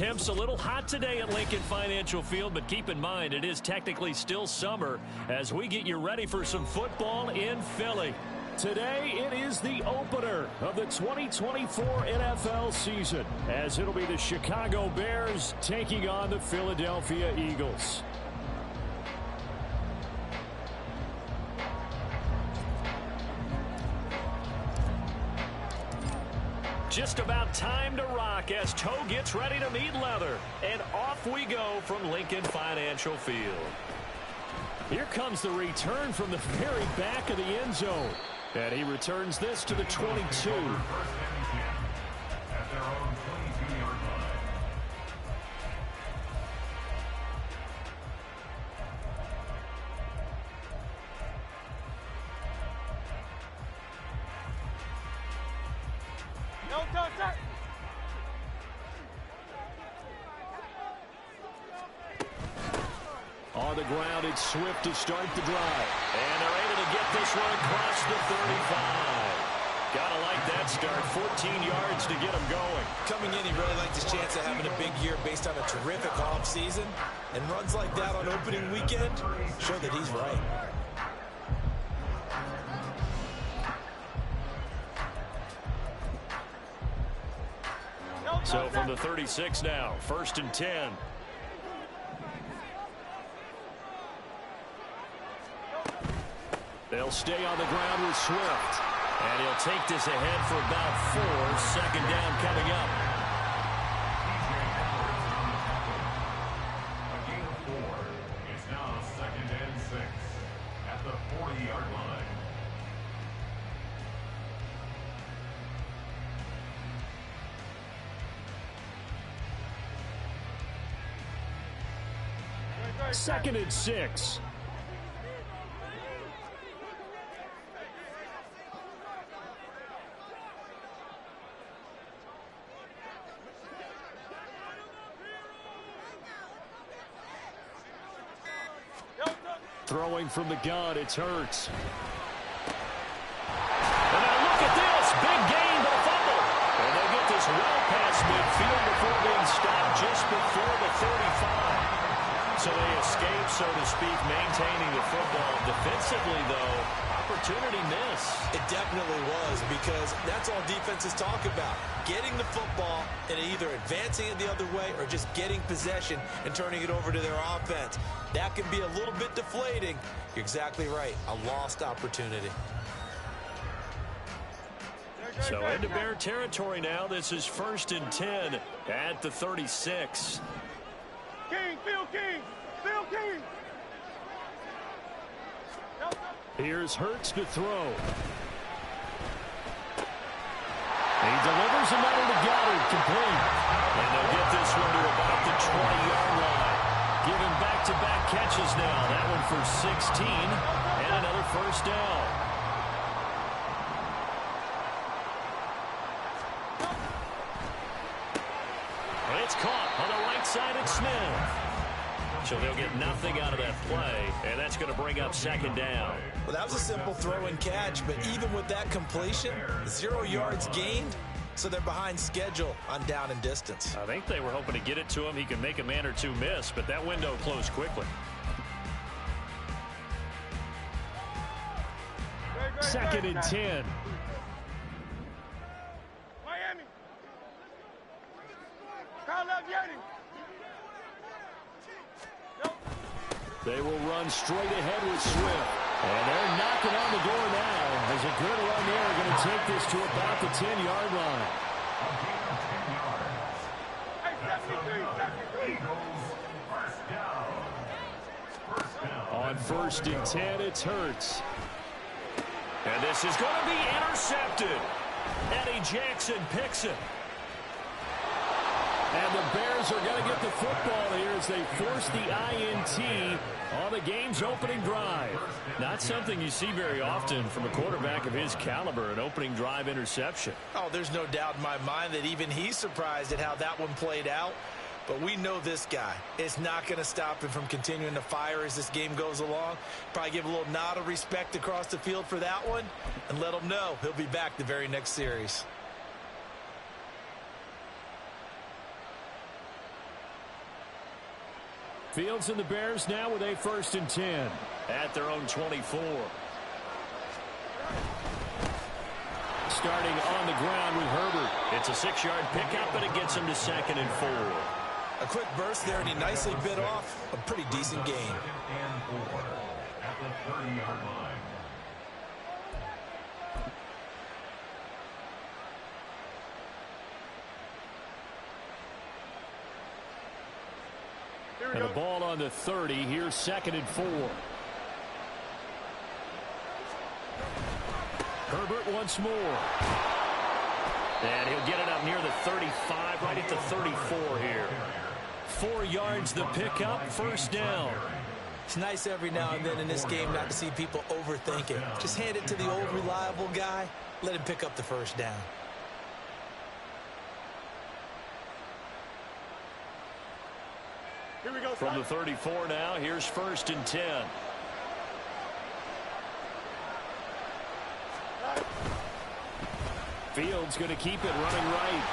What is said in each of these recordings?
temps a little hot today at Lincoln Financial Field, but keep in mind it is technically still summer as we get you ready for some football in Philly. Today it is the opener of the 2024 NFL season, as it'll be the Chicago Bears taking on the Philadelphia Eagles. Just about time to rock as toe gets ready to meet leather. And off we go from Lincoln Financial Field. Here comes the return from the very back of the end zone. And he returns this to the 22. On the ground, it's Swift to start the drive. And they're able to get this one across the 35. Gotta like that start. 14 yards to get him going. Coming in, he really liked his chance of having a big year based on a terrific offseason. And runs like that on opening weekend show that he's right. So from the 36 now, 1st and 10. They'll stay on the ground with Swift. And he'll take this ahead for about 4. 2nd down coming up. A gain of 4. It's now 2nd and 6 at the 40-yard line. Second and 6. Throwing from the gun, it's Hurts. And now look at this. Big gain, but a fumble. And they'll get this well past midfield before being stopped just before the 35. So they escape, so to speak, maintaining the football. Defensively, though, opportunity miss. It definitely was, because that's all defenses talk about. Getting the football and either advancing it the other way or just getting possession and turning it over to their offense. That can be a little bit deflating. You're exactly right. A lost opportunity. So into Bear territory now. This is 1st and 10 at the 36. King. Here's Hurts to throw. He delivers another to Goddard, complete. And they'll get this one to about the 20-yard line. Giving back-to-back catches now. That one for 16 and another 1st down. And it's caught on the right side at Smith. So they'll get nothing out of that play, and that's going to bring up 2nd down. Well, that was a simple throw and catch, but even with that completion, 0 yards gained, so they're behind schedule on down and distance. I think they were hoping to get it to him. He can make a man or two miss, but that window closed quickly. 2nd and 10. Miami. Call up Yeti. They will run straight ahead with Swift. And they're knocking on the door now as a good run there going to take this to about the 10-yard line. On 1st and 10, it's Hurts. And this is going to be intercepted. Eddie Jackson picks it. And the Bears are going to get the football here as they force the INT on the game's opening drive. Not something you see very often from a quarterback of his caliber, an opening drive interception. Oh, there's no doubt in my mind that even he's surprised at how that one played out. But we know this guy. It's not going to stop him from continuing to fire as this game goes along. Probably give a little nod of respect across the field for that one and let him know he'll be back the very next series. Fields and the Bears now with a 1st and 10 at their own 24. Starting on the ground with Herbert. It's a 6-yard pickup, and it gets him to 2nd and 4. A quick burst there, and he nicely bit off a pretty decent gain. 2nd and 4 at the 30-yard line. And the ball on the 30. Here's 2nd and 4. Herbert once more. And he'll get it up near the 35, right at the 34 here. 4 yards the pickup, 1st down. It's nice every now and then in this game not to see people overthink it. Just hand it to the old reliable guy. Let him pick up the 1st down. Here we go. From the 34 now, here's 1st and 10. Fields going to keep it running right.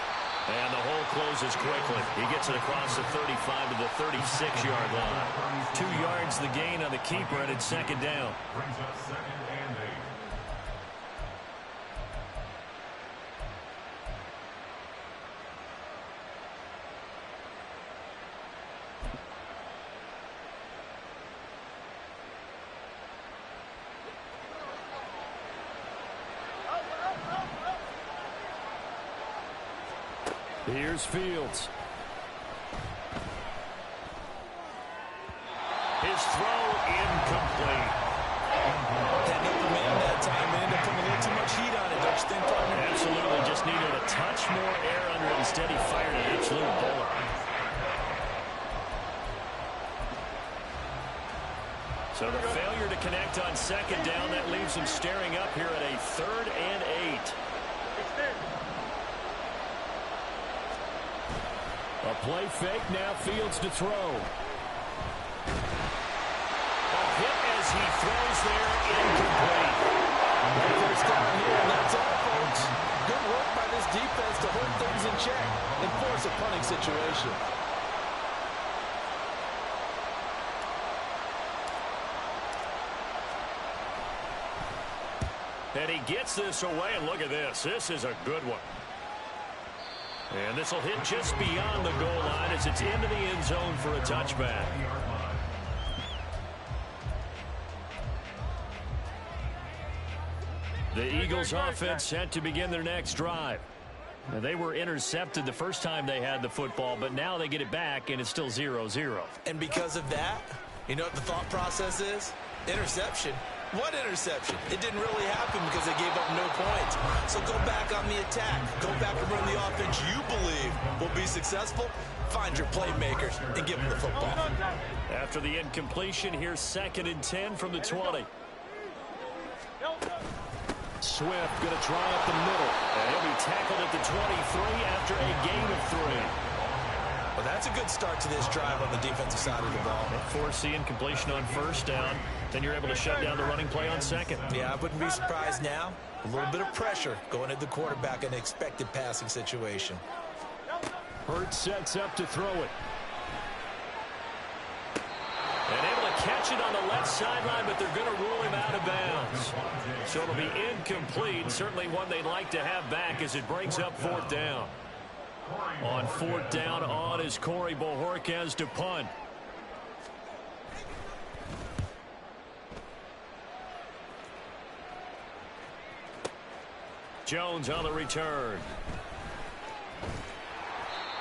And the hole closes quickly. He gets it across the 35 to the 36-yard line. 2 yards the gain on the keeper, and it's 2nd down. Brings up 2nd and 8. Here's Fields. His throw incomplete. That open man that time ended up putting a little too much heat on it, don't you think, partner? Absolutely, just needed a touch more air under it. Instead, he fired an absolute bullet. So the failure to connect on 2nd down, that leaves him staring up here at a 3rd and 8. A play fake, now Fields to throw. A hit as he throws there, incomplete. First down here, and that's all, folks. Good work by this defense to hold things in check and force a punting situation. And he gets this away, and look at this. This is a good one. And this will hit just beyond the goal line as it's into the end zone for a touchback. The Eagles offense set to begin their next drive. Now, they were intercepted the first time they had the football, but now they get it back, and it's still 0-0. And because of that, you know what the thought process is? Interception. What interception? It didn't really happen because they gave up no points. So go back on the attack. Go back and run the offense you believe will be successful. Find your playmakers and give them the football. After the incompletion, here's 2nd and 10 from the 20. Swift going to try up the middle. And he'll be tackled at the 23 after a gain of 3. Well, that's a good start to this drive on the defensive side of the ball. Force the incompletion on 1st down. Then you're able to shut down the running play on 2nd. Yeah, I wouldn't be surprised now. A little bit of pressure going at the quarterback in an expected passing situation. Hurts sets up to throw it. And able to catch it on the left sideline, but they're going to rule him out of bounds. So it'll be incomplete. Certainly one they'd like to have back as it brings up 4th down. On 4th down, on is Corey Bojorquez to punt. Jones on the return.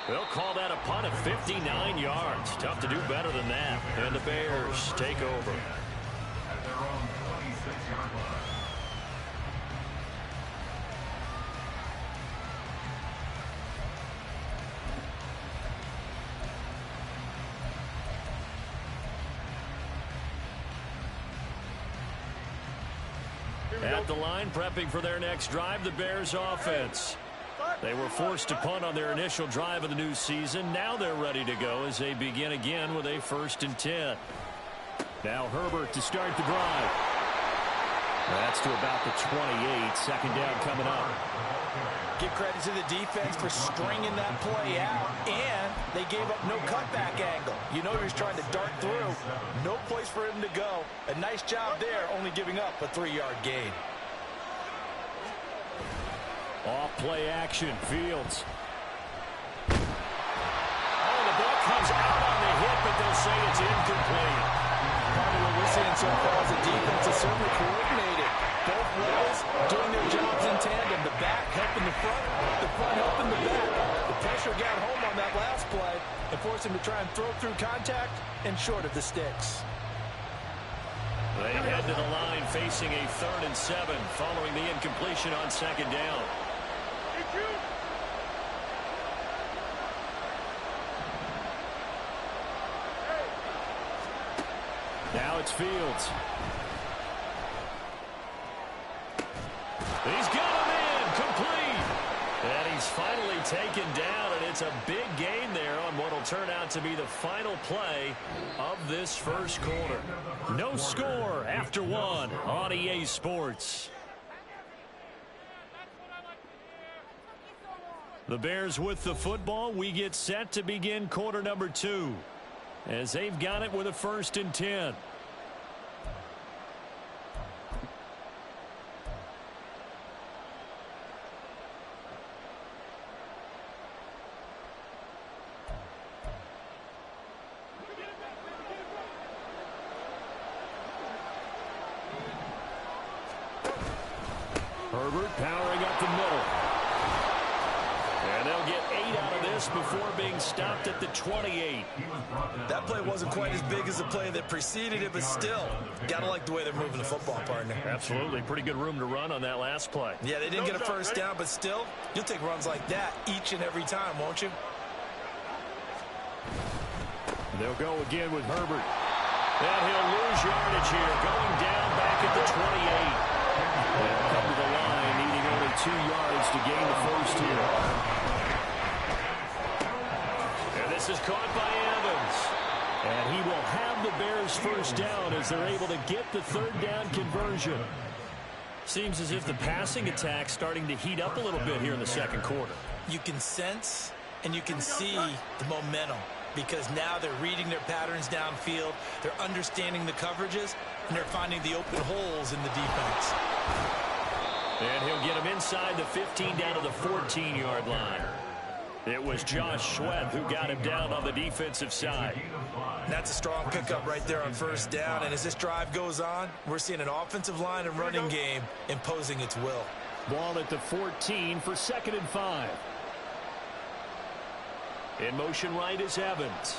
They'll call that a punt of 59 yards. Tough to do better than that. And the Bears take over. At their own 26-yard line. At the line, prepping for their next drive, the Bears offense. They were forced to punt on their initial drive of the new season. Now they're ready to go as they begin again with a 1st and 10. Now Herbert to start the drive. That's to about the 28. Second down coming up. Give credit to the defense for stringing that play out, and they gave up no cutback angle. You know he was trying to dart through. No place for him to go. A nice job there, only giving up a 3-yard gain. Off play action, Fields. Oh, the ball comes out on the hit, but they'll say it's incomplete. Probably what we're seeing so far as the defense is certainly coordinated. Both levels doing their jobs in tandem. The back helping the front helping the back. The pressure got home on that last play and forced him to try and throw through contact and short of the sticks. They head to the line facing a 3rd and 7 following the incompletion on second down. Now it's Fields. He's got him in, complete. And he's finally taken down, and it's a big gain there on what will turn out to be the final play of this first quarter. No score after 1 on EA Sports. The Bears with the football. We get set to begin quarter number 2 as they've got it with a 1st and 10. Herbert powering up the middle. And they'll get 8 out of this before being stopped at the 28. That play wasn't quite as big as the play that preceded it, but still, got to like the way they're moving the football, partner. Absolutely. Pretty good room to run on that last play. Yeah, they didn't get a first down, but still, you'll take runs like that each and every time, won't you? They'll go again with Herbert. And he'll lose yardage here, going down back at the 28. They'll come to the line, needing only 2 yards to gain the first here. And this is caught by Evans. And he will have the Bears first down as they're able to get the 3rd down conversion. Seems as if the passing attack's starting to heat up a little bit here in the second quarter. You can sense and you can see the momentum because now they're reading their patterns downfield, they're understanding the coverages, and they're finding the open holes in the defense. And he'll get him inside the 15 down to the 14-yard line. It was Josh Sweat who got him down on the defensive side. That's a strong pickup right there on first down, and as this drive goes on, we're seeing an offensive line and running game imposing its will. Ball at the 14 for 2nd and 5. In motion right is Evans.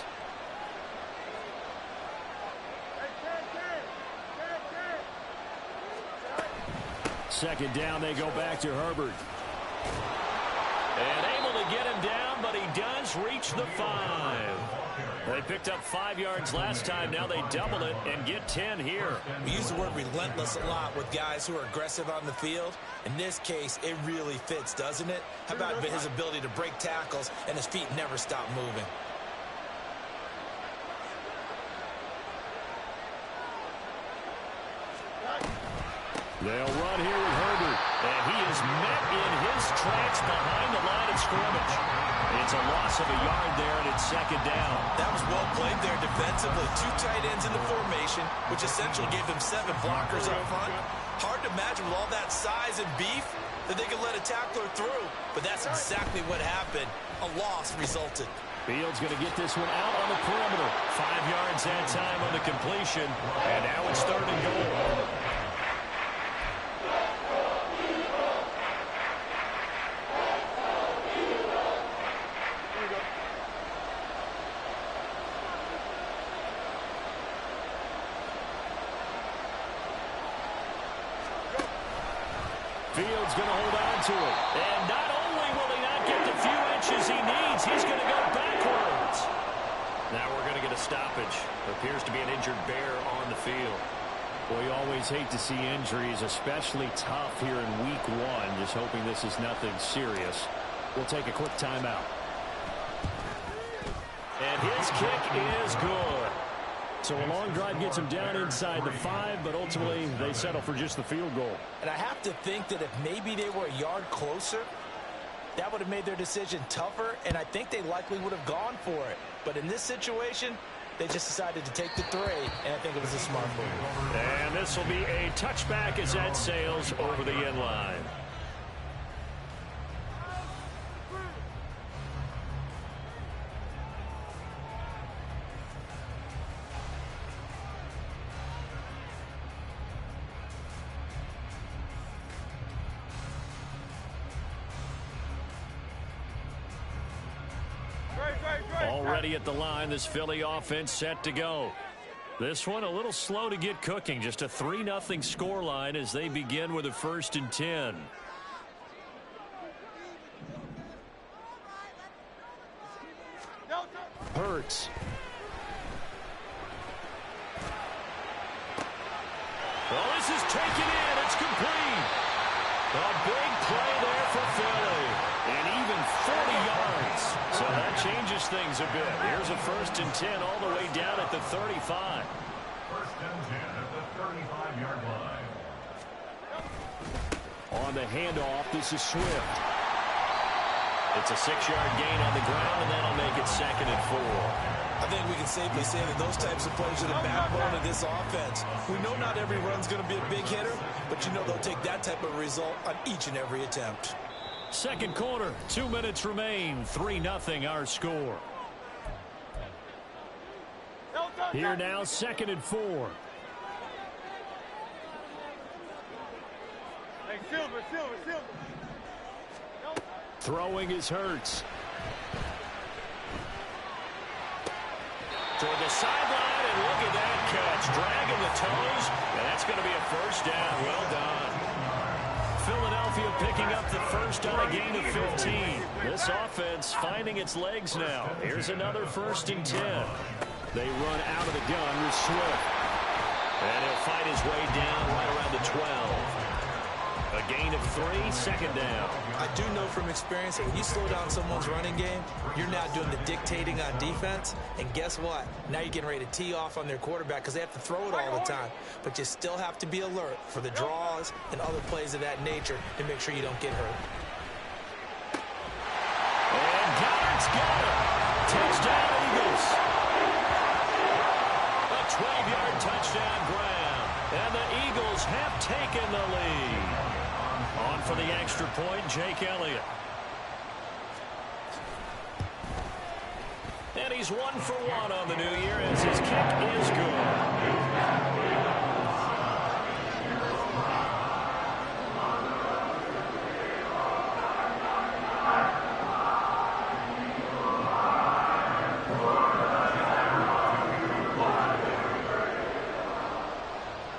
Second down, they go back to Herbert. And able to get him down, but he does reach the 5. They picked up 5 yards last time. Now they double it and get 10 here. We use the word relentless a lot with guys who are aggressive on the field. In this case, it really fits, doesn't it? How about his ability to break tackles and his feet never stop moving? They'll run here with Herbert, and he is met in his tracks behind the line of scrimmage. It's a loss of a yard there, and it's 2nd down. That was well played there defensively. 2 tight ends in the formation, which essentially gave them 7 blockers up front. Hard to imagine with all that size and beef that they could let a tackler through, but that's exactly what happened. A loss resulted. Fields going to get this one out on the perimeter. 5 yards that time on the completion, and now it's 3rd and goal. Fields going to hold on to it. And not only will he not get the few inches he needs, he's going to go backwards. Now we're going to get a stoppage. Appears to be an injured Bear on the field. Well, you always hate to see injuries, especially tough here in week 1. Just hoping this is nothing serious. We'll take a quick timeout. And his kick is good. So a long drive gets them down inside the 5, but ultimately they settle for just the field goal. And I have to think that if maybe they were a yard closer, that would have made their decision tougher, and I think they likely would have gone for it. But in this situation, they just decided to take the 3, and I think it was a smart move. And this will be a touchback as that sails over the end line. Already at the line, this Philly offense set to go. This one a little slow to get cooking. Just a 3-0 scoreline as they begin with a 1st and 10. Hurts. Well, this is taken in. It's complete. A big play there for Philly. And even 40 yards. So that changes things a bit. Here's a 1st and 10 all the way down at the 35. 1st and 10 at the 35-yard line. On the handoff, this is Swift. It's a 6-yard gain on the ground, and that'll make it 2nd and 4. I think we can safely say that those types of plays are the backbone of this offense. We know not every run's going to be a big hitter, but you know they'll take that type of result on each and every attempt. Second quarter, 2 minutes remain. 3-0 our score. Here now, 2nd and 4. Hey, Silver. Throwing is Hurts. Toward the sideline, and look at that catch. Dragging the toes, and that's going to be a 1st down. Well done. Philadelphia picking up the 1st on a gain of 15. This offense finding its legs now. Here's another 1st and 10. They run out of the gun with Swift. And he'll fight his way down right around the 12. A gain of 3, 2nd down. I do know from experience that when you slow down someone's running game, you're now doing the dictating on defense. And guess what? Now you're getting ready to tee off on their quarterback because they have to throw it all the time. But you still have to be alert for the draws and other plays of that nature to make sure you don't get hurt. And Goddard's got it. Touchdown, Eagles. A 12-yard touchdown grab. And the Eagles have taken the lead. On for the extra point, Jake Elliott. And he's 1 for 1 on the new year as his kick is good.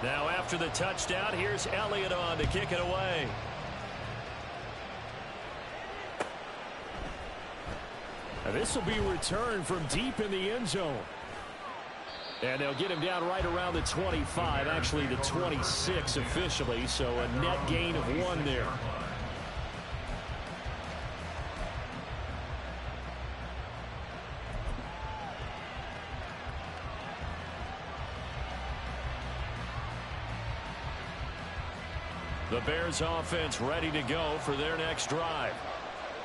Now after the touchdown, here's Elliott on to kick it away. This will be returned from deep in the end zone. And they'll get him down right around the 25, actually the 26 officially, so a net gain of 1 there. The Bears offense ready to go for their next drive.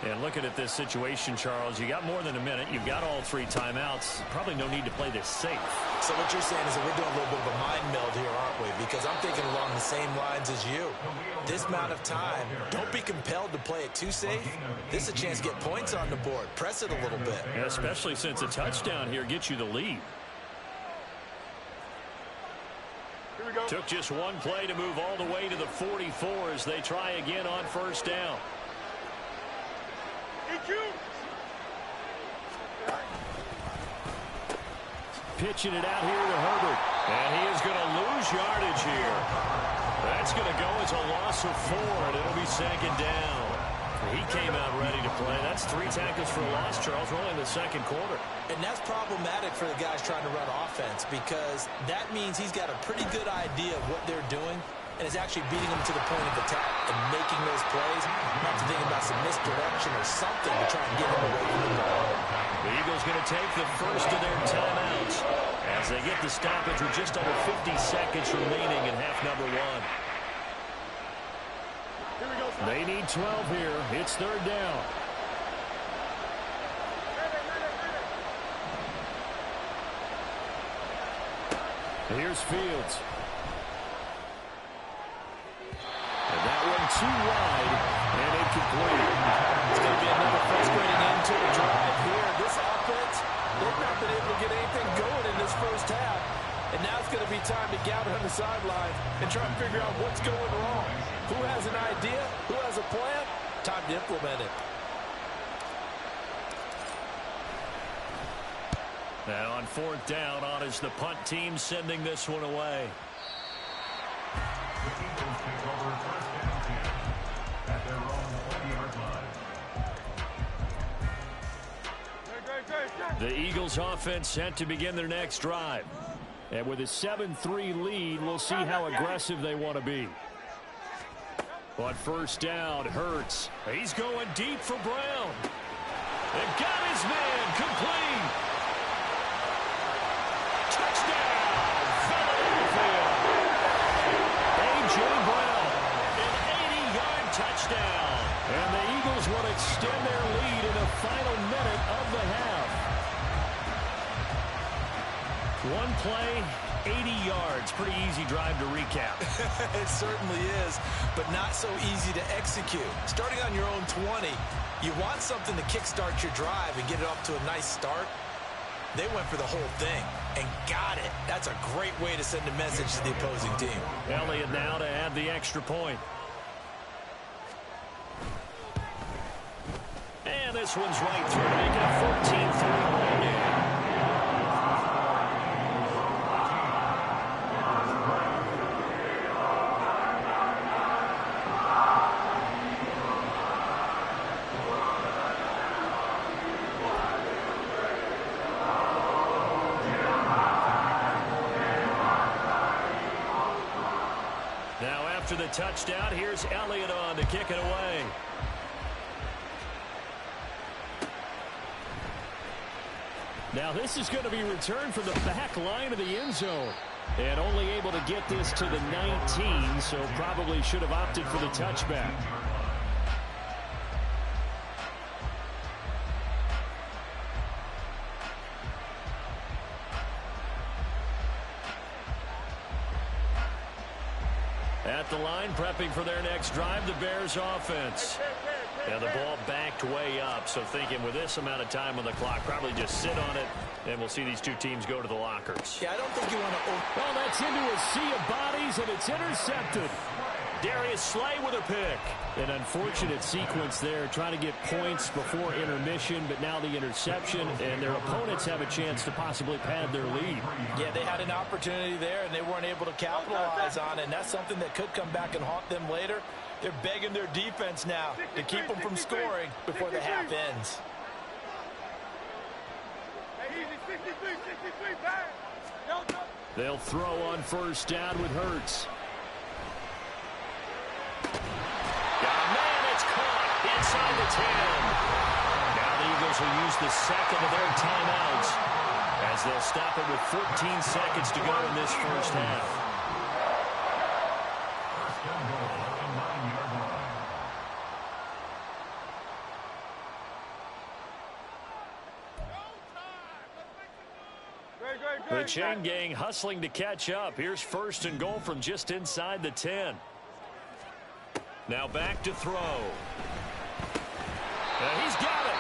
And looking at this situation, Charles, you got more than a minute. You've got all 3 timeouts. Probably no need to play this safe. So what you're saying is that we're doing a little bit of a mind meld here, aren't we? Because I'm thinking along the same lines as you. This amount of time, don't be compelled to play it too safe. This is a chance to get points on the board. Press it a little bit. Yeah, especially since a touchdown here gets you the lead. Here we go. Took just 1 play to move all the way to the 44 as they try again on 1st down. Pitching it out here to Herbert. And he is going to lose yardage here. That's going to go as a loss of 4, and it'll be 2nd down. He came out ready to play. That's 3 tackles for a loss, Charles. We're only in the 2nd quarter. And that's problematic for the guys trying to run offense because that means he's got a pretty good idea of what they're doing and is actually beating them to the point of attack and making those plays. Not to think about some misdirection or something to try and get him away from the ball. The Eagles going to take the first of their timeouts as they get the stoppage with just under 50 seconds remaining in half number one. Here we go. They need 12 here. It's third down. Here's Fields. And that one too wide and incomplete. It's going to be another frustrating end to the drive here. This offense, they've not been able to get anything going in this first half. And now it's going to be time to gather on the sidelines and try to figure out what's going wrong. Who has an idea? Who has a plan? Time to implement it. Now on fourth down, on is the punt team sending this one away. The Eagles take over first and 10 at their own 20-yard line. The Eagles offense set to begin their next drive. And with a 7-3 lead, we'll see how aggressive they want to be. On first down, Hurts. He's going deep for Brown. They've got his man complete. Touchdown, Philadelphia. A.J. Brown, an 80-yard touchdown. And the Eagles will extend their lead in the final minute of the half. One play, 80 yards. Pretty easy drive to recap. It certainly is, but not so easy to execute. Starting on your own 20, you want something to kickstart your drive and get it off to a nice start. They went for the whole thing and got it. That's a great way to send a message to the opposing team. Elliott now to add the extra point. And this one's right through, making a 14-3 ball game. After the touchdown, here's Elliott on to kick it away. Now this is going to be returned from the back line of the end zone. And only able to get this to the 19, so probably should have opted for the touchback. At the line, prepping for their next drive, the Bears offense. Now the ball backed way up, so thinking with this amount of time on the clock, probably just sit on it, and we'll see these two teams go to the lockers. Yeah, I don't think you want to... Well, that's into a sea of bodies, and it's intercepted. Darius Slay with a pick. An unfortunate sequence there, trying to get points before intermission, but now the interception, and their opponents have a chance to possibly pad their lead. Yeah, they had an opportunity there, and they weren't able to capitalize on it, and that's something that could come back and haunt them later. They're begging their defense now to keep them from scoring before the half ends. They'll throw on first down with Hurts. Inside the 10. Now the Eagles will use the second of their timeouts as they'll stop it with 14 seconds to go in this first half. The chain gang hustling to catch up. Here's first and goal from just inside the 10. Now back to throw. He's got it.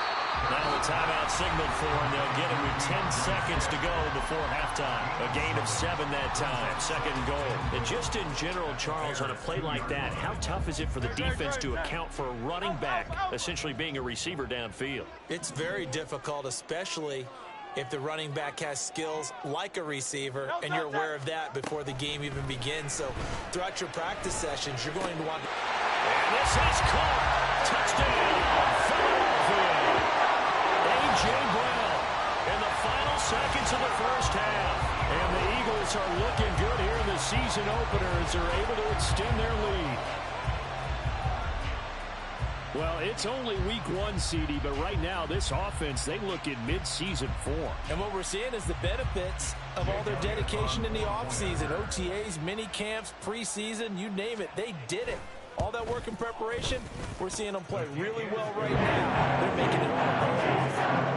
Now the timeout signaled for him. They'll get it with 10 seconds to go before halftime. A gain of 7 that time. Second and goal. And just in general, Charles, on a play like that, how tough is it for the defense to account for a running back essentially being a receiver downfield? It's very difficult, especially if the running back has skills like a receiver, and you're aware of that before the game even begins. So throughout your practice sessions, you're going to want to... And this is caught. Touchdown, Philadelphia. A.J. Brown in the final seconds of the first half. And the Eagles are looking good here in the season opener as they're able to extend their lead. Well, it's only week 1, CD, but right now this offense, they look in mid-season form. And what we're seeing is the benefits of all their dedication in the offseason. OTAs, mini camps, preseason, you name it, they did it. All that work in preparation, we're seeing them play really well right now. They're making it all pay off.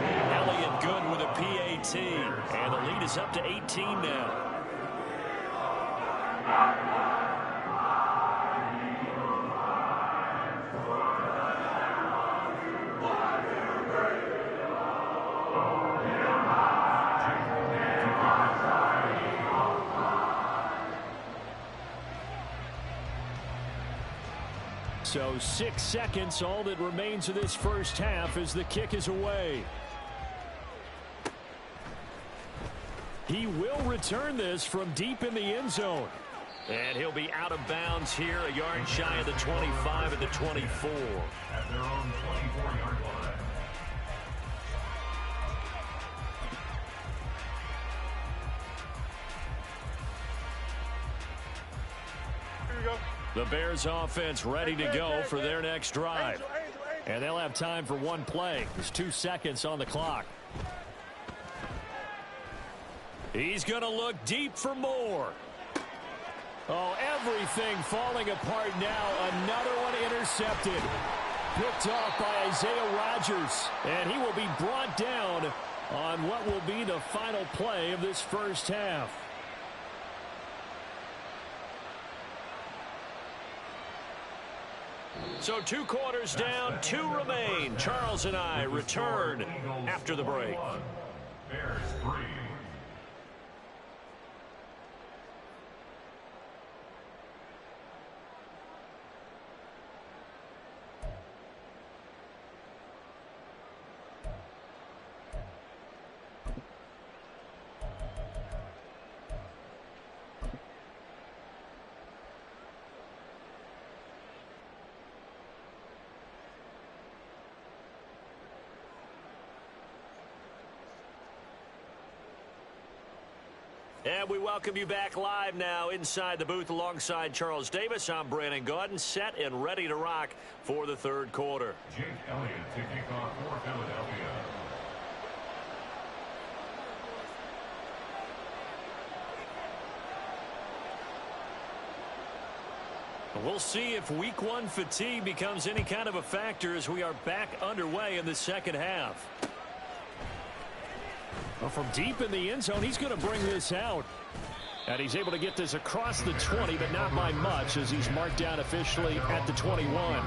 Elliott good with a PAT, and the lead is up to 18 now. So 6 seconds, all that remains of this first half as the kick is away. He will return this from deep in the end zone. And he'll be out of bounds here, a yard shy of the 25 at the 24. At their own 24-yard line. Here we go. The Bears offense ready to go for their next drive. And they'll have time for one play. There's 2 seconds on the clock. He's going to look deep for more. Oh, everything falling apart now. Another one intercepted. Picked off by Isaiah Rodgers. And he will be brought down on what will be the final play of this first half. So 2 quarters down, 2 remain. Charles and I return after the break. Bears 3. And we welcome you back live now inside the booth alongside Charles Davis. I'm Brandon Gaudin, set and ready to rock for the third quarter. Jake Elliott to kick off for Philadelphia. We'll see if week 1 fatigue becomes any kind of a factor as we are back underway in the second half. Well, from deep in the end zone, he's going to bring this out. And he's able to get this across the 20, but not by much as he's marked down officially at the 21.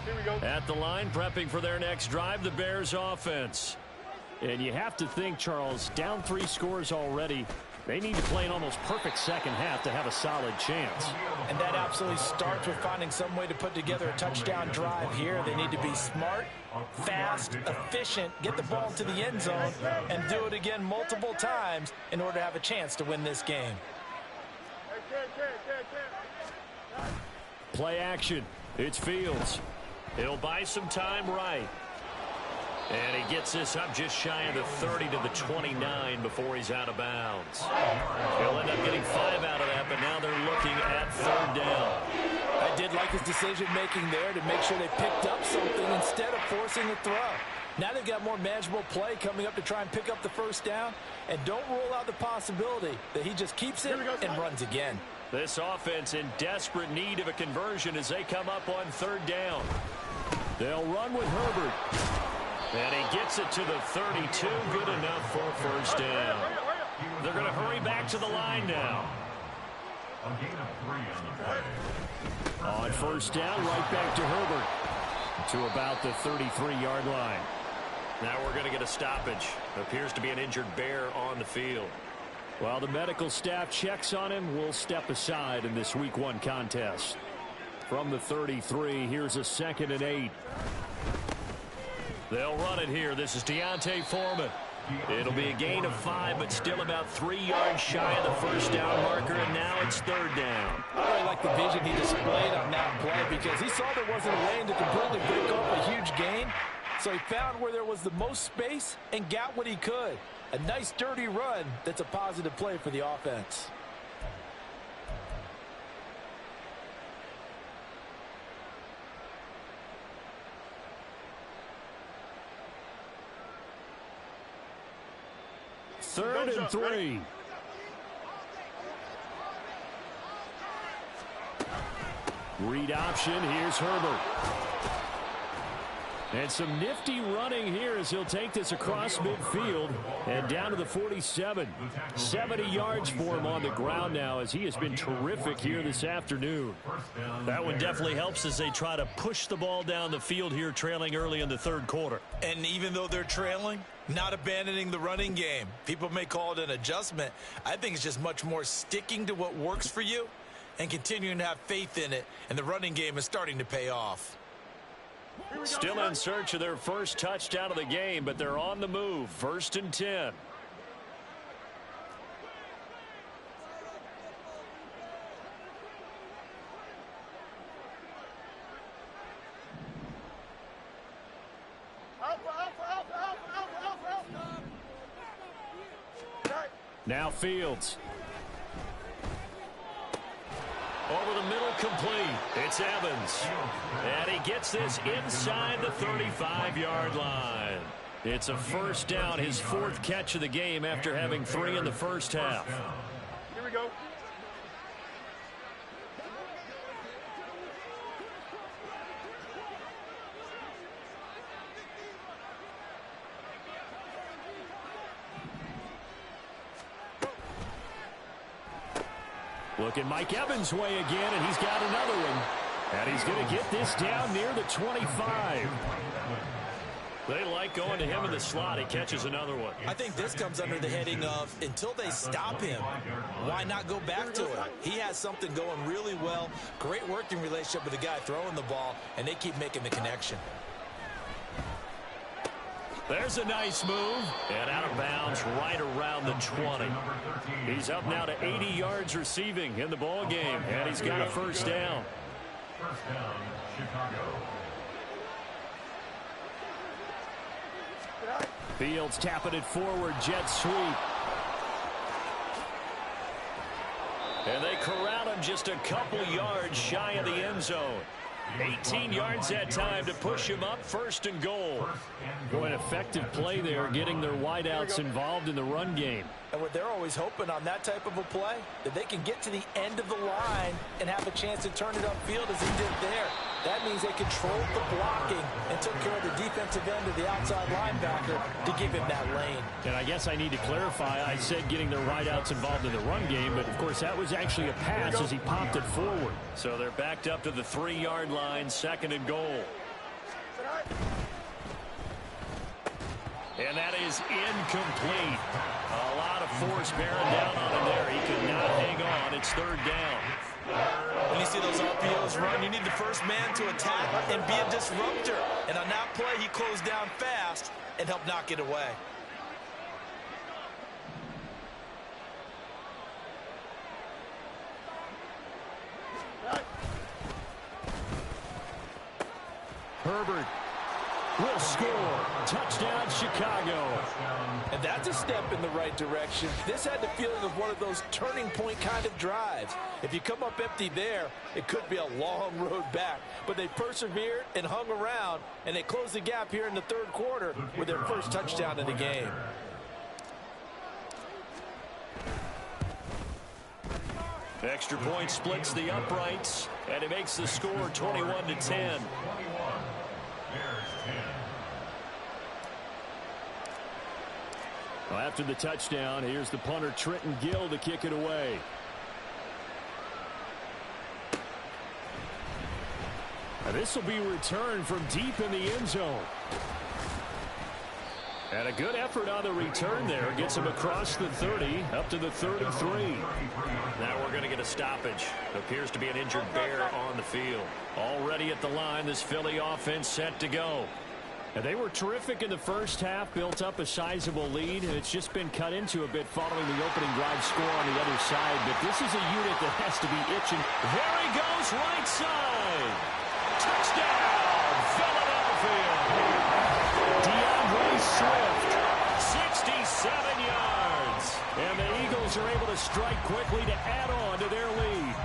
Here we go. At the line, prepping for their next drive, the Bears offense. And you have to think, Charles, down 3 scores already. They need to play an almost perfect second half to have a solid chance. And that absolutely starts with finding some way to put together a touchdown drive here. They need to be smart, fast, efficient, get the ball to the end zone, and do it again multiple times in order to have a chance to win this game. Play action. It's Fields. He'll buy some time right. And he gets this up just shy of the 30 to the 29 before he's out of bounds. He'll end up getting 5 out of that, but now they're looking at 3rd down. I did like his decision-making there to make sure they picked up something instead of forcing the throw. Now they've got more manageable play coming up to try and pick up the first down, and don't rule out the possibility that he just keeps it and runs again. This offense in desperate need of a conversion as they come up on 3rd down. They'll run with Herbert. And he gets it to the 32. Good enough for a 1st down. They're going to hurry back to the line now. A gain of 3 on the play. On 1st down, right back to Herbert. To about the 33-yard line. Now we're going to get a stoppage. Appears to be an injured Bear on the field. While the medical staff checks on him, we'll step aside in this week 1 contest. From the 33, here's a 2nd and 8. They'll run it here. This is Deontay Foreman. It'll be a gain of 5, but still about 3 yards shy of the 1st down marker, and now it's 3rd down. I really like the vision he displayed on that play because he saw there wasn't a lane to completely break off a huge gain, so he found where there was the most space and got what he could. A nice, dirty run that's a positive play for the offense. 3rd and 3. Read option. Here's Herbert. And some nifty running here as he'll take this across midfield and down to the 47. 70 yards for him on the ground now as he has been terrific here this afternoon. That one definitely helps as they try to push the ball down the field here, trailing early in the 3rd quarter. And even though they're trailing, not abandoning the running game. People may call it an adjustment. I think it's just much more sticking to what works for you and continuing to have faith in it. And the running game is starting to pay off. Still in search of their first touchdown of the game, but they're on the move. 1st and 10. Now Fields. Over the middle, complete. It's Evans. And he gets this inside the 35-yard line. It's a 1st down, his 4th catch of the game after having 3 in the first half. Here we go. Looking Mike Evans' way again, and he's got another one. And he's going to get this down near the 25. They like going to him in the slot. He catches another one. I think this comes under the heading of until they stop him, why not go back to it? He has something going really well. Great working relationship with the guy throwing the ball, and they keep making the connection. There's a nice move. And out of bounds right around the 20. He's up now to 80 yards receiving in the ball game. And he's got a 1st down. 1st down, Chicago. Fields tapping it forward. Jet sweep. And they corral him just a couple yards shy of the end zone. 18 yards that time to push him up. 1st and goal. An effective play there, getting their wideouts involved in the run game. And what they're always hoping on that type of a play, that they can get to the end of the line and have a chance to turn it upfield as he did there. That means they controlled the blocking and took care of the defensive end of the outside linebacker to give him that lane. And I guess I need to clarify, I said getting their wideouts involved in the run game, but of course that was actually a pass as he popped it forward. So they're backed up to the 3-yard line, 2nd and goal. And that is incomplete. A lot of force bearing down on him there. He could not hang on. It's 3rd down. When you see those RPOs run, you need the first man to attack and be a disruptor. And on that play, he closed down fast and helped knock it away. Herbert will score. Touchdown, Chicago. And that's a step in the right direction. This had the feeling of one of those turning point kind of drives. If you come up empty there, it could be a long road back. But they persevered and hung around, and they closed the gap here in the 3rd quarter with their 1st touchdown of the game. Extra point splits the uprights, and it makes the score 21-10. Well, after the touchdown, here's the punter Trenton Gill to kick it away. This will be returned from deep in the end zone. And a good effort on the return there. Gets him across the 30, up to the 33. Now we're going to get a stoppage. Appears to be an injured Bear on the field. Already at the line, this Philly offense set to go. And they were terrific in the first half, built up a sizable lead, and it's just been cut into a bit following the opening drive score on the other side. But this is a unit that has to be itching. There he goes, right side. Touchdown, Philadelphia. DeAndre Swift, 67 yards. And the Eagles are able to strike quickly to add on to their lead.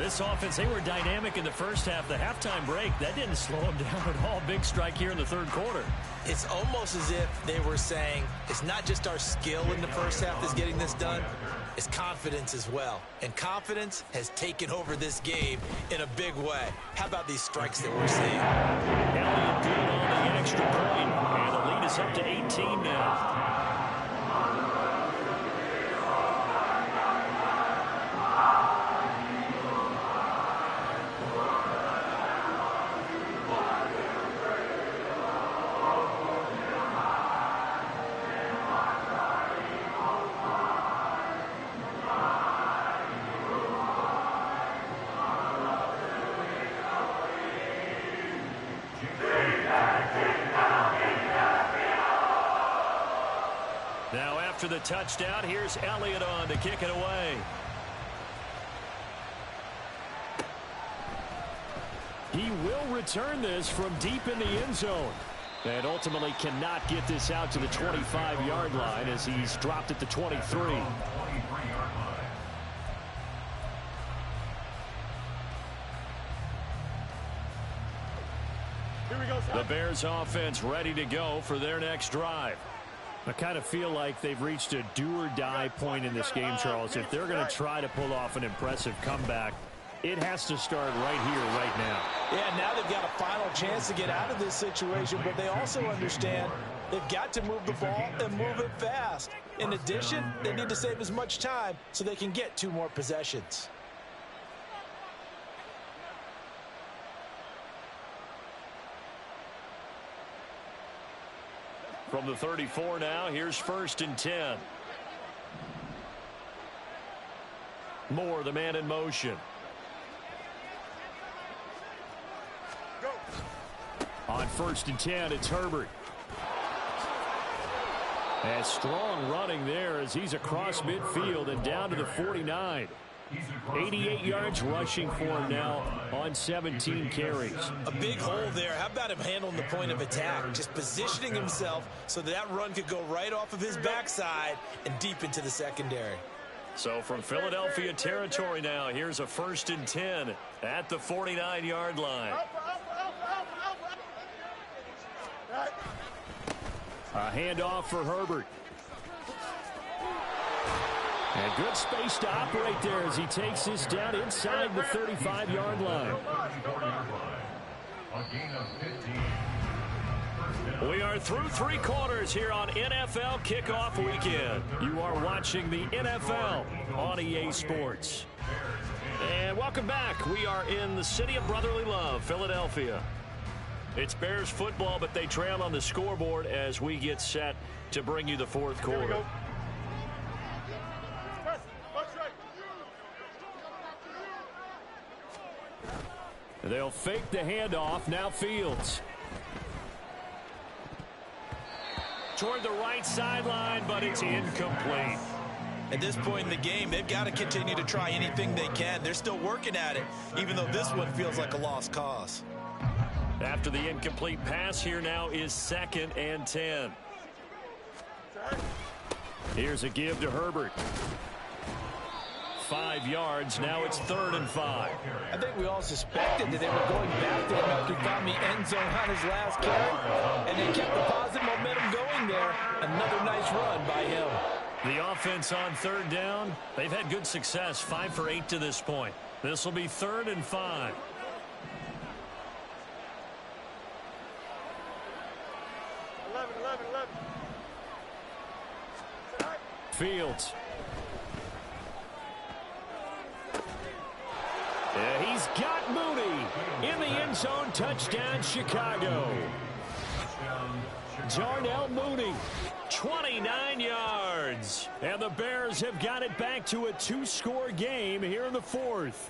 This offense, they were dynamic in the first half. The halftime break, that didn't slow them down at all. Big strike here in the third quarter. It's almost as if they were saying, it's not just our skill in the first half that's getting this done, it's confidence as well. And confidence has taken over this game in a big way. How about these strikes that we're seeing? Elliott good on the extra point, and the lead is up to 18 now. Now after the touchdown, here's Elliott on to kick it away. He will return this from deep in the end zone. And ultimately cannot get this out to the 25-yard line as he's dropped at the 23. The Bears offense ready to go for their next drive. I kind of feel like they've reached a do-or-die point in this game, Charles. If they're going to try to pull off an impressive comeback, it has to start right here, right now. Yeah, now they've got a final chance to get out of this situation, but they also understand they've got to move the ball and move it fast. In addition, they need to save as much time so they can get 2 more possessions. From the 34 now, here's 1st and 10. Moore, the man in motion. On 1st and 10, it's Herbert. And strong running there as he's across midfield and down to the 49. 88 yards rushing for him now on 17 carries. A big hole there. How about him handling the point of attack? Just positioning himself so that run could go right off of his backside and deep into the secondary. So from Philadelphia territory now, here's a 1st and 10 at the 49-yard line. A handoff for Herbert. And good space to operate there as he takes this down inside the 35-yard line. We are through 3 quarters here on NFL Kickoff Weekend. You are watching the NFL on EA Sports. And welcome back. We are in the city of brotherly love, Philadelphia. It's Bears football, but they trail on the scoreboard as we get set to bring you the 4th quarter. They'll fake the handoff. Now Fields. Toward the right sideline, but it's incomplete. At this point in the game, they've got to continue to try anything they can. They're still working at it, even though this one feels like a lost cause. After the incomplete pass, here now is 2nd and 10. Here's a give to Herbert. 5 yards. Now it's 3rd and 5. I think we all suspected that they were going back to him after he found the end zone on his last carry, and they kept the positive momentum going there. Another nice run by him. The offense on 3rd down, they've had good success, 5 for 8 to this point. This will be 3rd and 5. Fields. Yeah, he's got Mooney in the end zone. Touchdown, Chicago. Darnell Mooney, 29 yards. And the Bears have got it back to a 2-score game here in the 4th.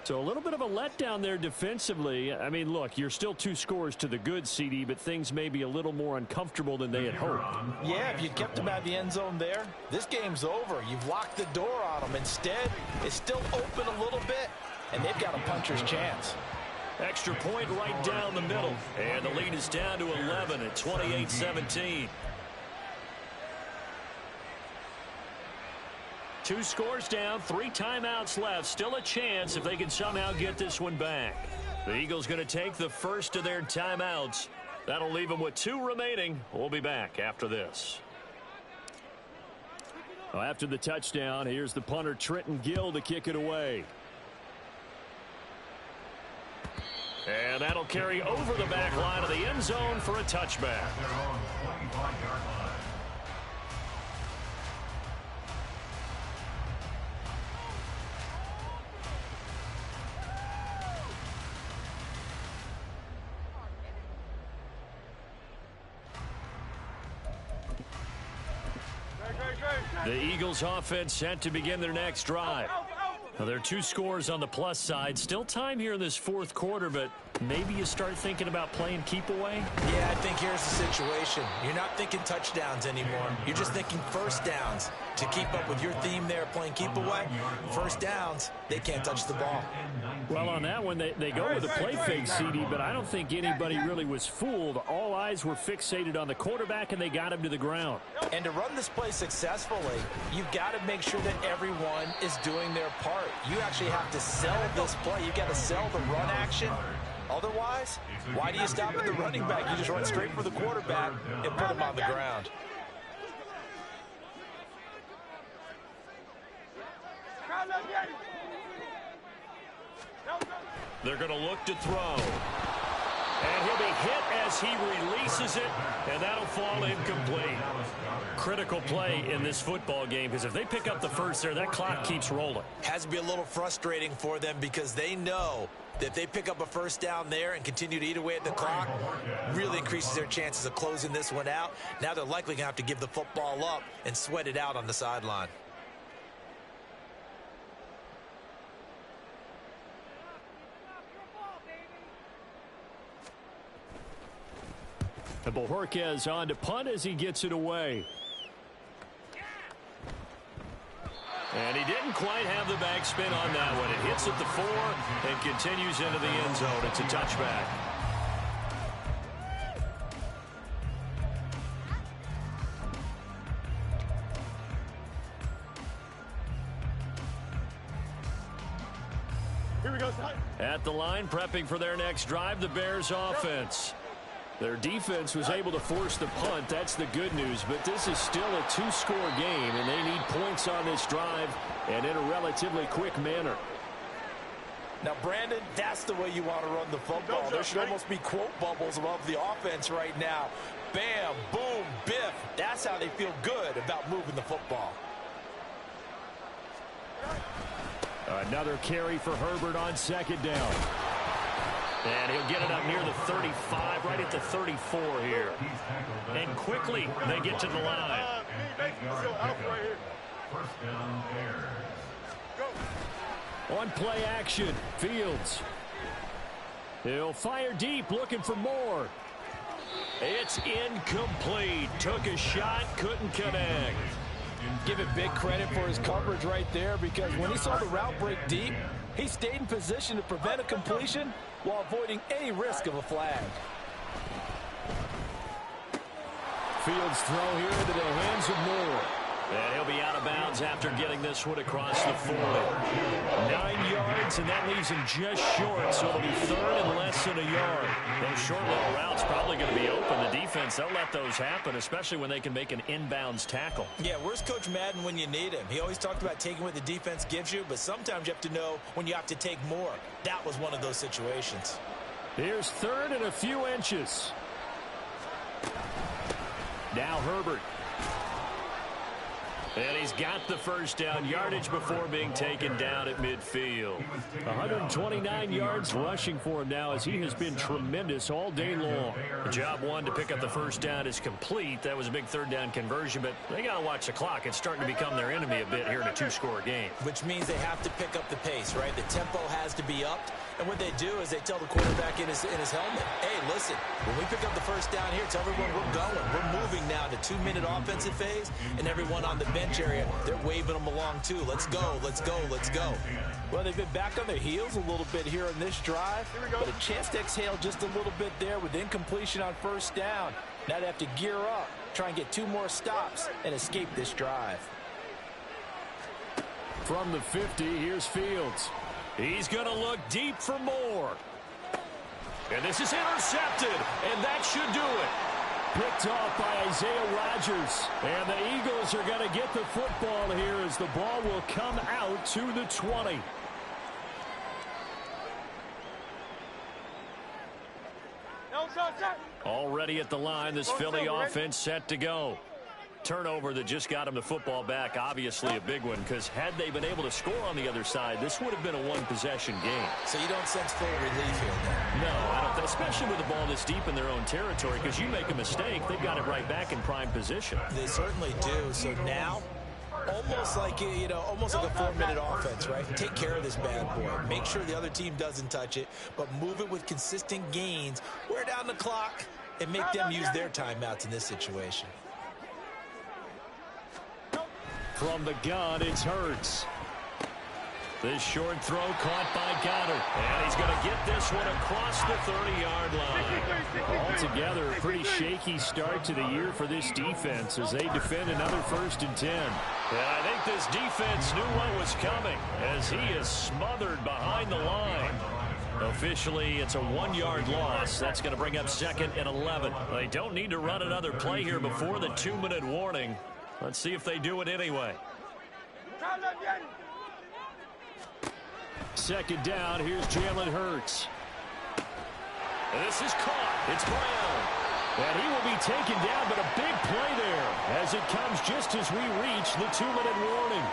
So a little bit of a letdown there defensively. I mean, look, you're still 2 scores to the good, CD, but things may be a little more uncomfortable than they had hoped. Yeah, if you kept them out of the end zone there, this game's over. You've locked the door on them. Instead, it's still open a little bit, and they've got a puncher's chance. Extra point right down the middle. And the lead is down to 11 at 28-17. 2 scores down, 3 timeouts left. Still a chance if they can somehow get this one back. The Eagles going to take the first of their timeouts. That'll leave them with 2 remaining. We'll be back after this. Well, after the touchdown, here's the punter Trenton Gill to kick it away. And that'll carry over the back line of the end zone for a touchback. The Eagles offense set to begin their next drive. Now, there are 2 scores on the plus side. Still time here in this 4th quarter, but maybe you start thinking about playing keep away? Yeah, I think here's the situation. You're not thinking touchdowns anymore. You're just thinking first downs. To keep up with your theme there, playing keep away, first downs, they can't touch the ball. Well, on that one, they go with a play fake, CD, but I don't think anybody really was fooled. All eyes were fixated on the quarterback, and they got him to the ground. And to run this play successfully, you've got to make sure that everyone is doing their part. You actually have to sell this play. You've got to sell the run action. Otherwise, why do you stop at the running back? You just run straight for the quarterback and put him on the ground. They're going to look to throw. And he'll be hit as he releases it, and that'll fall incomplete. Critical play in this football game, because if they pick up the first there, that clock keeps rolling. Has to be a little frustrating for them because they know that if they pick up a first down there and continue to eat away at the clock, really increases their chances of closing this one out. Now they're likely going to have to give the football up and sweat it out on the sideline. And Bojorquez on to punt as he gets it away. And he didn't quite have the backspin on that one. It hits at the 4 and continues into the end zone. It's a touchback. Here we go, Ty. At the line, prepping for their next drive, the Bears offense. Their defense was able to force the punt. That's the good news. But this is still a 2-score game, and they need points on this drive and in a relatively quick manner. Now, Brandon, that's the way you want to run the football. There should almost be quote bubbles above the offense right now. Bam, boom, biff. That's how they feel good about moving the football. Another carry for Herbert on 2nd down. And he'll get it up near the 35, right at the 34 here. And quickly, they get to the line. On play action, Fields. He'll fire deep, looking for more. It's incomplete. Took a shot, couldn't connect. Give it big credit for his coverage right there, because when he saw the route break deep, he stayed in position to prevent a completion while avoiding any risk of a flag. Fields throw here into the hands of Moore. And he'll be out of bounds after getting this one across the 40. 9 yards, and that leaves him just short, so it'll be 3rd and less than a yard. Those short little routes probably going to be open. The defense, they'll let those happen, especially when they can make an inbounds tackle. Yeah, where's Coach Madden when you need him? He always talked about taking what the defense gives you, but sometimes you have to know when you have to take more. That was one of those situations. Here's 3rd and a few inches. Now Herbert. And he's got the first down, yardage before being taken down at midfield. 129 yards rushing for him now, as he has been tremendous all day long. Job 1 to pick up the first down is complete. That was a big 3rd down conversion, but they got to watch the clock. It's starting to become their enemy a bit here in a 2-score game. Which means they have to pick up the pace, right? The tempo has to be upped. And what they do is they tell the quarterback in his helmet, hey, listen, when we pick up the first down here, tell everyone we're going. We're moving now to 2-minute offensive phase, and everyone on the bench area, they're waving them along too. Let's go, let's go, let's go. Well, they've been back on their heels a little bit here on this drive, but a chance to exhale just a little bit there with incompletion on first down. Now they have to gear up, try and get 2 more stops, and escape this drive. From the 50, here's Fields. He's going to look deep for more. And this is intercepted, and that should do it. Picked off by Isaiah Rodgers. And the Eagles are going to get the football here as the ball will come out to the 20. Already at the line, this Philly offense set to go. Turnover that just got him the football back, obviously a big one, because had they been able to score on the other side, this would have been a one-possession game. So you don't sense full relief here, then? No, I don't, especially with the ball this deep in their own territory, because you make a mistake, they've got it right back in prime position. They certainly do. So now, almost like, almost like a 4-minute offense, right? Take care of this bad boy. Make sure the other team doesn't touch it, but move it with consistent gains. Wear down the clock and make them use their timeouts in this situation. From the gun, it's Hurts. This short throw caught by Goddard. And he's going to get this one across the 30-yard line. Altogether, a pretty shaky start to the year for this defense as they defend another 1st and 10. And I think this defense knew what was coming as he is smothered behind the line. Officially, it's a 1-yard loss. That's going to bring up 2nd and 11. They don't need to run another play here before the 2-minute warning. Let's see if they do it anyway. 2nd down. Here's Jalen Hurts. And this is caught. It's Brown. And he will be taken down, but a big play there as it comes just as we reach the 2-minute warning.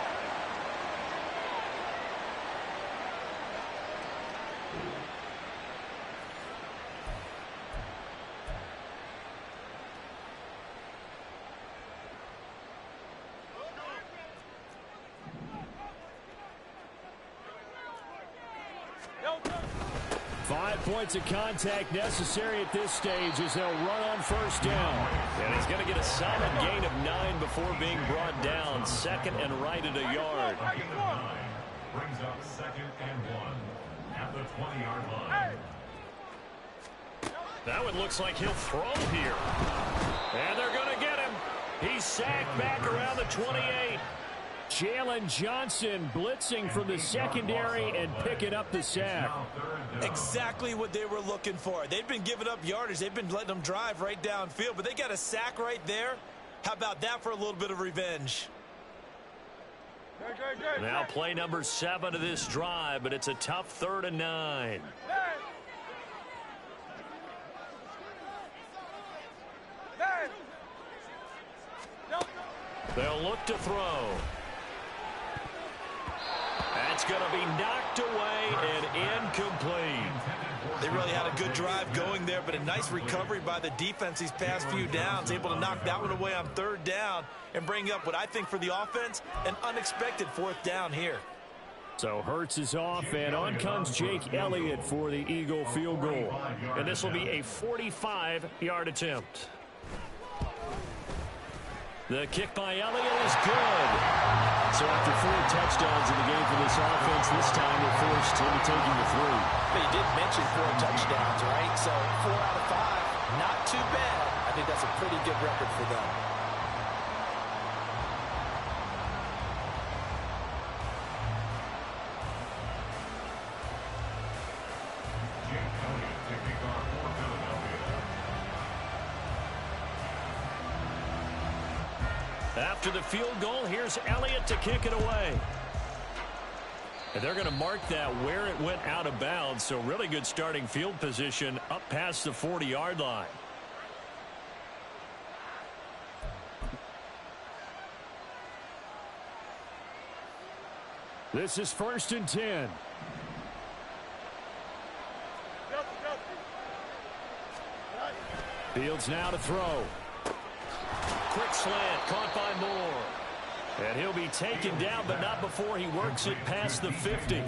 Points of contact necessary at this stage as they'll run on 1st down. And he's going to get a solid gain of 9 before being brought down. 2nd and right at a yard. Brings up 2nd and 1 at the 20-yard line. That one looks like he'll throw here. And they're going to get him. He's sacked back around the 28. Jalen Johnson blitzing from the secondary and picking up the sack. Exactly what they were looking for. They've been giving up yardage. They've been letting them drive right downfield, but they got a sack right there. How about that for a little bit of revenge? Now play number 7 of this drive, but it's a tough 3rd and 9. They'll look to throw. That's going to be knocked away and incomplete. They really had a good drive going there, but a nice recovery by the defense these past few downs. Able to knock that one away on 3rd down and bring up what I think for the offense, an unexpected 4th down here. So Hurts is off, and on comes Jake Elliott for the Eagle field goal. And this will be a 45-yard attempt. The kick by Elliott is good. So after 4 touchdowns in the game for this offense, this time they're forced into taking the 3. But you did mention 4 touchdowns, right? So 4 out of 5, not too bad. I think that's a pretty good record for them. After the field goal, here's Elliott to kick it away. And they're going to mark that where it went out of bounds, so really good starting field position up past the 40-yard line. This is 1st and 10. Fields now to throw. Quick slant, caught by Moore. And he'll be taken down, but not before he works it past the 50.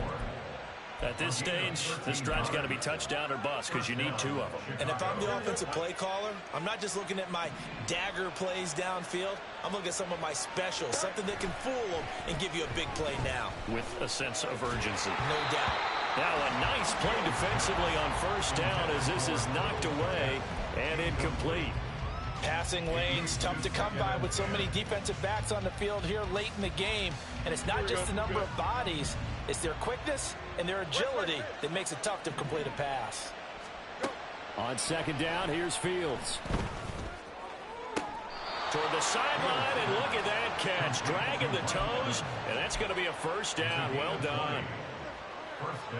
At this stage, this drive's got to be touchdown or bust because you need 2 of them. And if I'm the offensive play caller, I'm not just looking at my dagger plays downfield. I'm looking at some of my specials, something that can fool them and give you a big play now. With a sense of urgency. No doubt. Now a nice play defensively on 1st down as this is knocked away and incomplete. Passing lanes, tough to come by with so many defensive backs on the field here late in the game. And it's not just the number of bodies, it's their quickness and their agility that makes it tough to complete a pass. On second down, here's Fields. Toward the sideline, and look at that catch. Dragging the toes, and that's going to be a first down. Well done.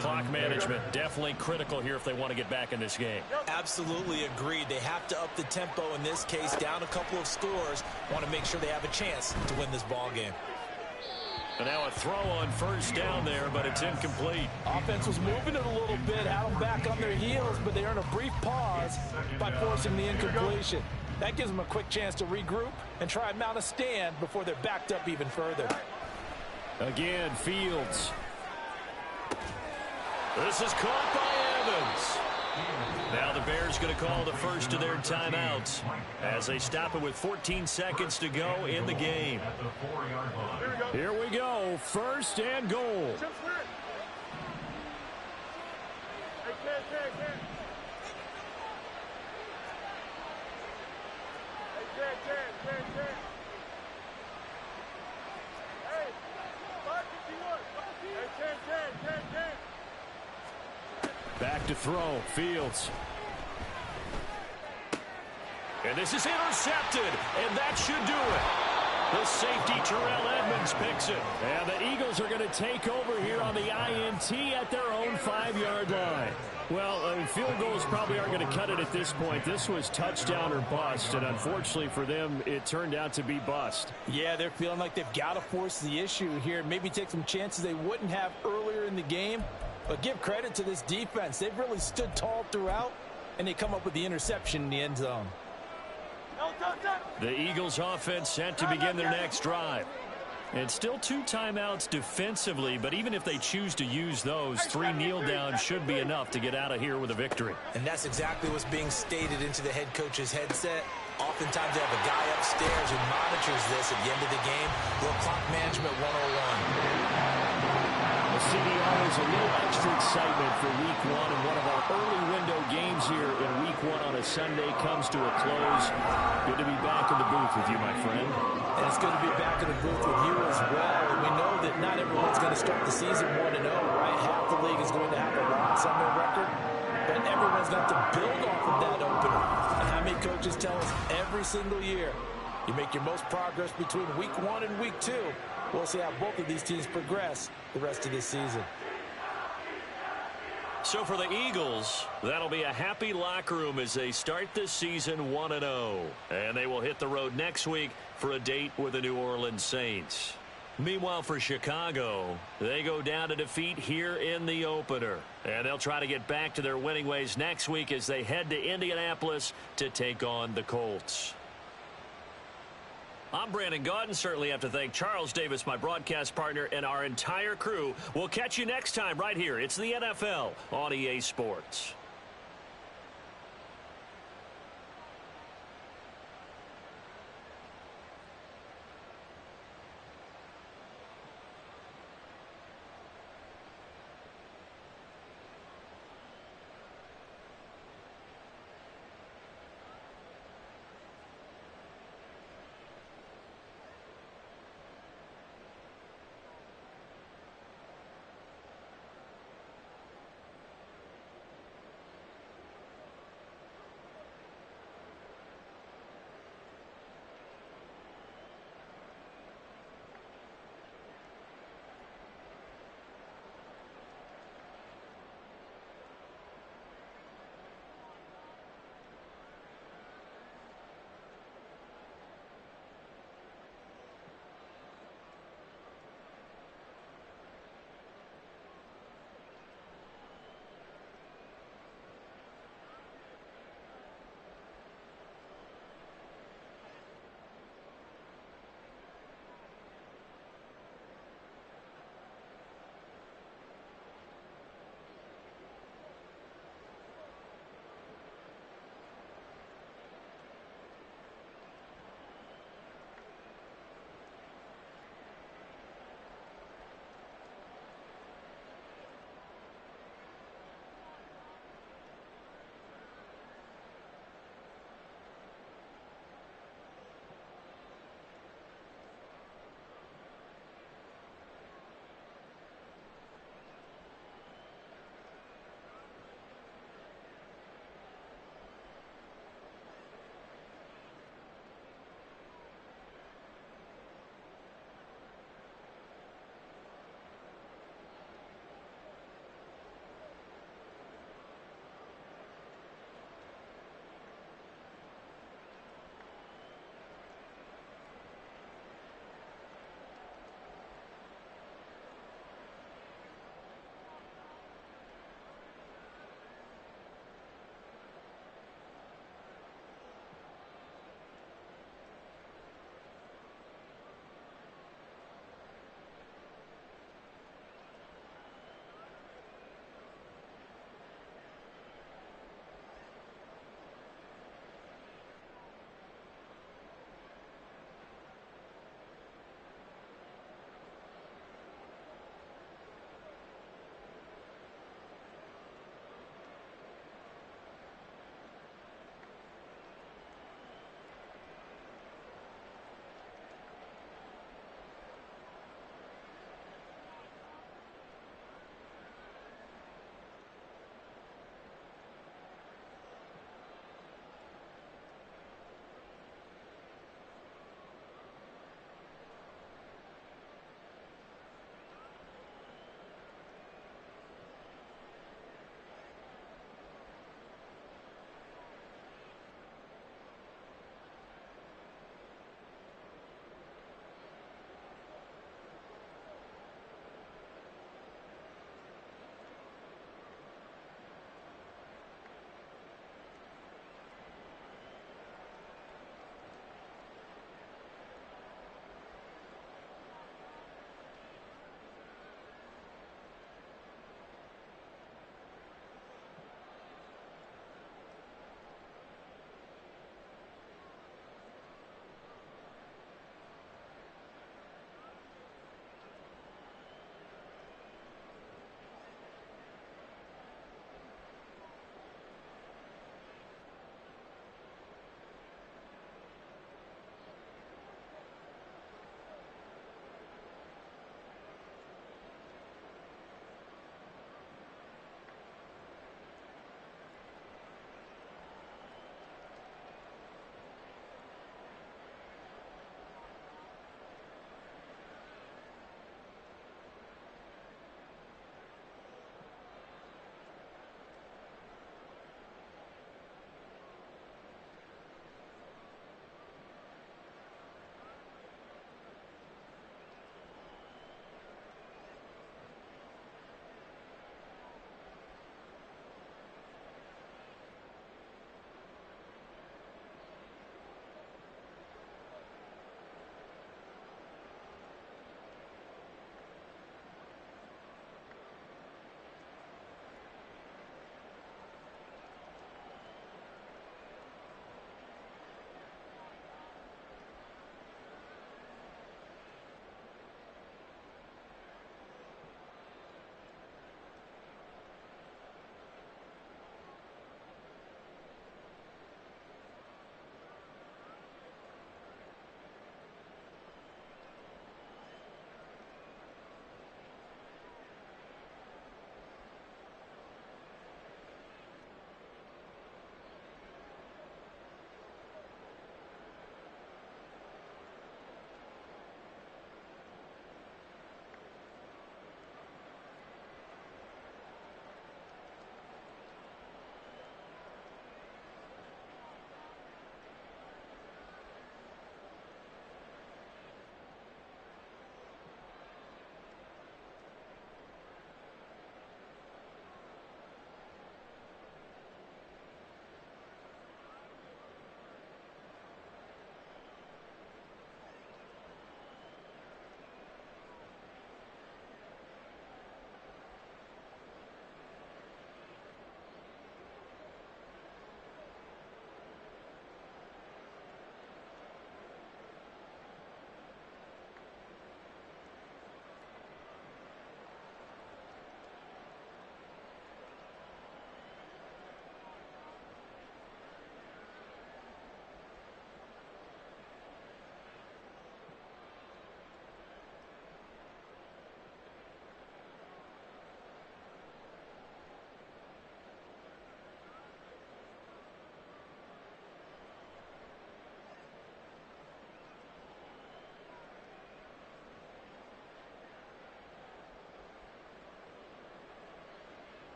Clock management definitely critical here if they want to get back in this game. Absolutely agreed. They have to up the tempo in this case, down a couple of scores. Want to make sure they have a chance to win this ball game. And now a throw on first down there, but it's incomplete. Offense was moving it a little bit, had them back on their heels, but they earned a brief pause by forcing the incompletion. That gives them a quick chance to regroup and try and mount a stand before they're backed up even further. Again, Fields. This is caught by Evans. Now the Bears going to call the first of their timeouts as they stop it with 14 seconds to go in the game. Here we go. First and goal. Back to throw. Fields. And this is intercepted, and that should do it. The safety, Terrell Edmonds, picks it. And the Eagles are going to take over here on the INT at their own 5-yard line. Well, field goals probably aren't going to cut it at this point. This was touchdown or bust, and unfortunately for them, it turned out to be bust. Yeah, they're feeling like they've got to force the issue here. Maybe take some chances they wouldn't have earlier in the game. But give credit to this defense. They've really stood tall throughout, and they come up with the interception in the end zone. The Eagles offense set to begin their next drive. And still 2 timeouts defensively, but even if they choose to use those, 3 kneel downs should be enough to get out of here with a victory. And that's exactly what's being stated into the head coach's headset. Oftentimes they have a guy upstairs who monitors this at the end of the game. Little clock management 101. The city offers a little extra excitement for Week 1, and one of our early window games here in Week 1 on a Sunday comes to a close. Good to be back in the booth with you, my friend. And it's good to be back in the booth with you as well. And we know that not everyone's going to start the season 1-0, right? Half the league is going to have a loss on their record, but everyone's got to build off of that opener. And how many coaches tell us every single year, you make your most progress between Week 1 and Week 2. We'll see how both of these teams progress the rest of this season. So for the Eagles, that'll be a happy locker room as they start this season 1-0. And they will hit the road next week for a date with the New Orleans Saints. Meanwhile, for Chicago, they go down to defeat here in the opener. And they'll try to get back to their winning ways next week as they head to Indianapolis to take on the Colts. I'm Brandon Gaudin. Certainly have to thank Charles Davis, my broadcast partner, and our entire crew. We'll catch you next time right here. It's the NFL on EA Sports.